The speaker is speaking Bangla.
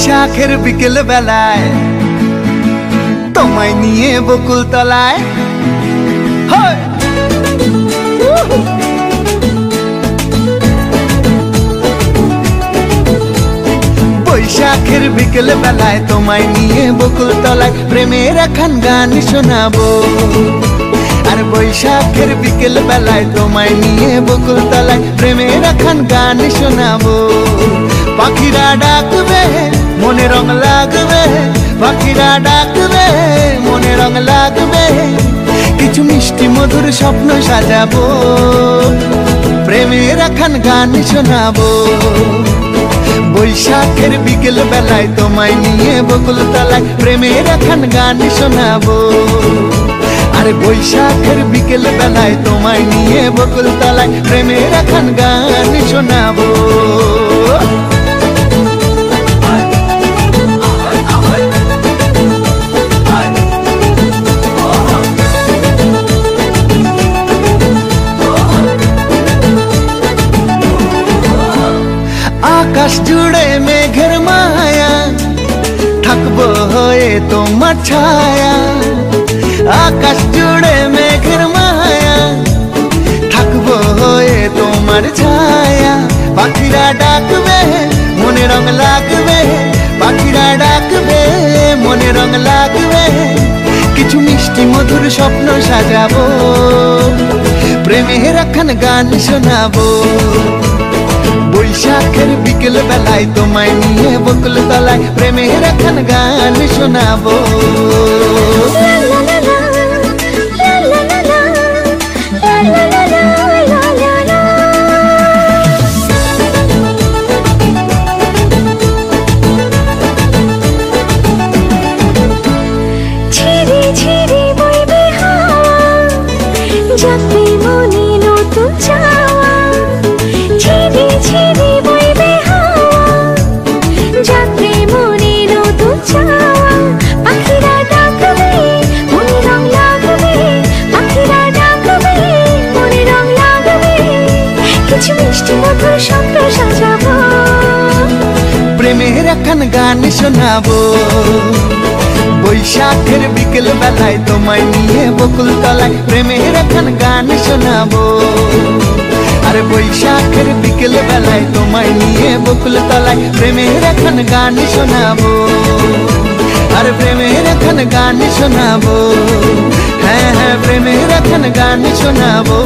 বৈশাখের বিকেল বেলায় তোমায় নিয়ে বকুল তলায় বৈশাখের বিকেল বেলায় তোমায় নিয়ে বকুল তলায় প্রেমের একখান গান শোনাবো। আর বৈশাখের বিকেল বেলায় তোমায় নিয়ে বকুল তলায় প্রেমের একখান গান শোনাবো। পাখিরা ডাকবে মনে রং লাগবে, পাখিরা ডাকবে মনে রং লাগবে, কিছু মিষ্টি মধুর স্বপ্ন সাজাবো, প্রেমের একখান গান শোনাবো। বৈশাখের বিকেল বেলায় তোমায় নিয়ে বকুল তলায় প্রেমের একখান গান শোনাবো। আরে বৈশাখের বিকেল বেলায় তোমায় নিয়ে বকুল তলায় প্রেমের একখান গান শোনাবো। আকাশ জুড়ে মেঘের মায়া থাকবো হয়ে তোমার ছায়া, আকাশ জুড়ে মেঘের মায়া থাকবো হয়ে তোমার ছায়া। পাখিরা ডাকবে মনে রং লাগবে, পাখিরা ডাকবে মনে রং লাগবে, কিছু মিষ্টি মধুর স্বপ্ন সাজাবো, প্রেমের একখান গান শোনাবো। বৈশাখের বিকেল বেলায় তোমায় নিয়ে বকুল তলায় প্রেমের একখান গান শোনাবো। প্রেমের একখান গান শোনাবো। বৈশাখের বিকেল বেলায় তোমায় নিয়ে বকুল তলায় প্রেমের একখান গান শোনাবো। আরে বৈশাখের বিকেল বেলায় তোমায় নিয়ে বকুল তলায় প্রেমের একখান গান শোনাবো। আরে প্রেমের একখান গান শোনাবো, হ্যাঁ হ্যাঁ প্রেমের একখান গান শোনাবো।